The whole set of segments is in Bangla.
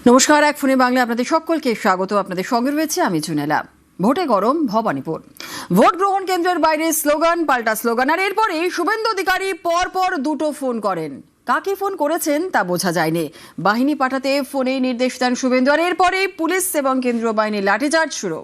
নমস্কার, এক ফোনে বাংলা আপনাদের সকলকে স্বাগত। আপনাদের সঙ্গে রয়েছে আমি জুনেলা। ভোটে গরম ভবানীপুর। ভোট গ্রহণ কেন্দ্রের বাইরে স্লোগান, পাল্টা স্লোগান। আর এরপরে শুভেন্দু অধিকারী পরপর দুটো ফোন করেন। কাকে ফোন করেছেন তা বোঝা যায়নি। বাহিনী পাঠাতে ফোনে নির্দেশ দেন শুভেন্দু। আর এরপরে পুলিশ এবং কেন্দ্রীয় বাহিনীর লাঠিচার্জ শুরু।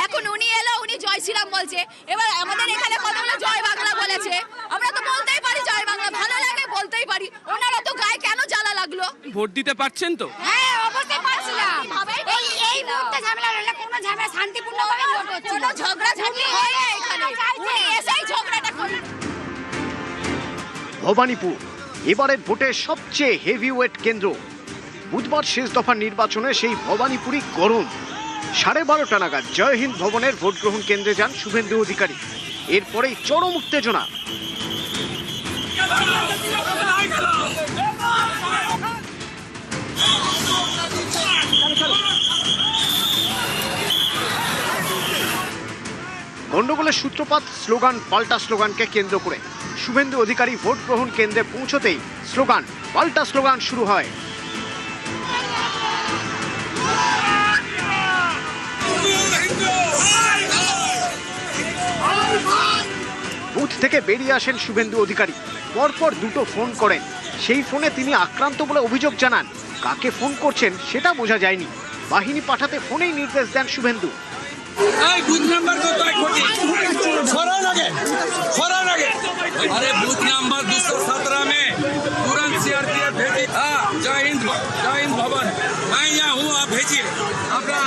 এখন উনি এলো, উনি জয় শ্রীরাম বলছে। এবার আমাদের এখানে কতগুলো জয় বাংলা বলেছে, আমরা তো বলতেই পারি জয় বাংলা, ভালো লাগে বলতেই পারি। ওনারা তো গায়ে কেন জ্বালা লাগলো? ভোট দিতে পারছেন তো? হ্যাঁ, অবশ্যই পারছিলাম। এই মুহূর্তে ঝামেলা হলো না, কোনো ঝামেলা শান্তিপূর্ণভাবে ভোট হচ্ছে, কোনো ঝগড়া ঝাঁটি হয় না এখানে। উনি এসেই ঝগড়াটা করলেন। ভবানীপুর এবারের ভোটের সবচেয়ে হেভিওয়েট কেন্দ্র। বুধবার শেষ দফার নির্বাচনে সেই ভবানীপুরই গরম। 12:30 নাগাদ জয় হিন্দ ভবনের ভোট গ্রহণ কেন্দ্রে যান শুভেন্দু অধিকারী। এরপরেই চরম উত্তেজনা। গন্ডগোলের সূত্রপাত স্লোগান, পাল্টা স্লোগানকে কেন্দ্র করে। শুভেন্দু অধিকারী ভোট গ্রহণ কেন্দ্রে পৌঁছতেই স্লোগান, পাল্টা স্লোগান শুরু হয়। বুথ থেকে বেরিয়ে আসেন শুভেন্দু অধিকারী। পরপর দুটো ফোন করেন। সেই ফোনে তিনি আক্রান্ত বলে অভিযোগ জানান। কাকে ফোন করছেন সেটা বোঝা যায়নি। বাহিনী পাঠাতে ফোনেই নির্দেশ দেন শুভেন্দু। বুথ নাম্বার কত? अरे बूथ नंबर 217 में तुरंत सीआरपीएफ भेजी। जय हिंद भवन, मैं यहाँ हूँ, आप भेजिए। अपना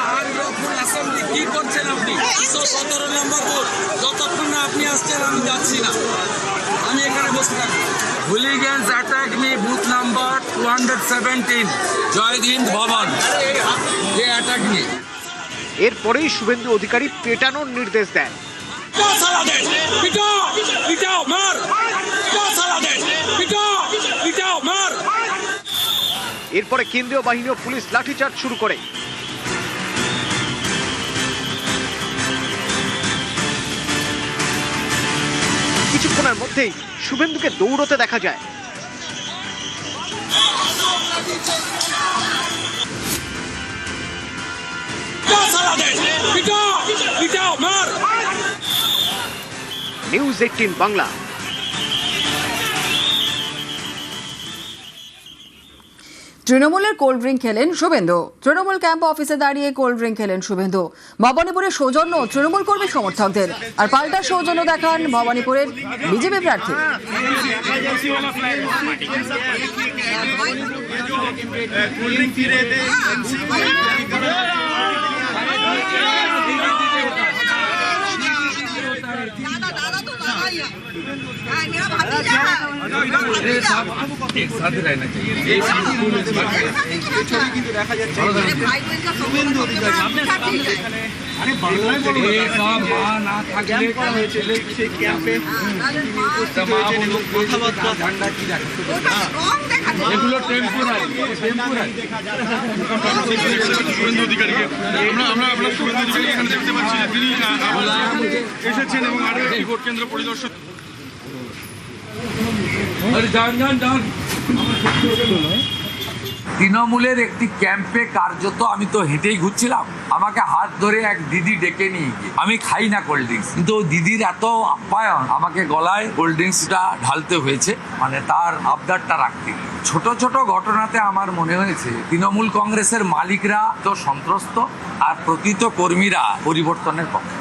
ফুল অ্যাসেম্বলি কি করছেন আপনি? 217 নম্বর বুথ, যতক্ষণ না আপনি আসছেন আমি যাচ্ছি না, আমি এখানে বসে থাকবো। হুলিগেন্স অ্যাটাক মি বুথ নাম্বার 217 জয় হিন্দ ভবন, যে অ্যাটাক মি। এরপরেই শুভেন্দু অধিকারী পেটানোর নির্দেশ দেন। এরপরে কেন্দ্রীয় বাহিনী ও পুলিশ লাঠিচার্জ শুরু করে। কিছুক্ষণের মধ্যেই শুভেন্দুকে দৌড়তে দেখা যায়। নিউজ 18 বাংলা। তৃণমূলের কোল্ড ড্রিঙ্ক খেলেন শুভেন্দু। তৃণমূল ক্যাম্প অফিসে দাঁড়িয়ে কোল্ড ড্রিঙ্ক খেলেন শুভেন্দু। ভবানীপুরের সৌজন্য তৃণমূল কর্মী সমর্থকদের, আর পাল্টা সৌজন্য দেখান ভবানীপুরের বিজেপি প্রার্থী। एक साथ रहना चाहिए। দেখা যাচ্ছে না থাকলে ঝান্ডা কি এগুলো টেম্পোরারি। শুভেন্দু অধিকারীকে আমরা আপনার শুভেন্দু অধিকারী এখানে দেখতে পাচ্ছি যে তিনি এসেছেন এবং আরো একটি ভোট কেন্দ্র পরিদর্শন। যান যান যান। তৃণমূলের একটি ক্যাম্পে কার্যত আমি তো হেঁটেই ঘুরছিলাম, আমাকে হাত ধরে এক দিদি ডেকে নিয়ে গিয়ে, আমি খাই না কোল্ড ড্রিঙ্কস, কিন্তু দিদির এত আপ্যায়ন আমাকে গলায় কোল্ড ড্রিঙ্কসটা ঢালতে হয়েছে, মানে তার আবদারটা রাখতে। ছোট ছোট ঘটনাতে আমার মনে হয়েছে তৃণমূল কংগ্রেসের মালিকরা তো সন্ত্রস্ত আর প্রকৃত কর্মীরা পরিবর্তনের পক্ষে।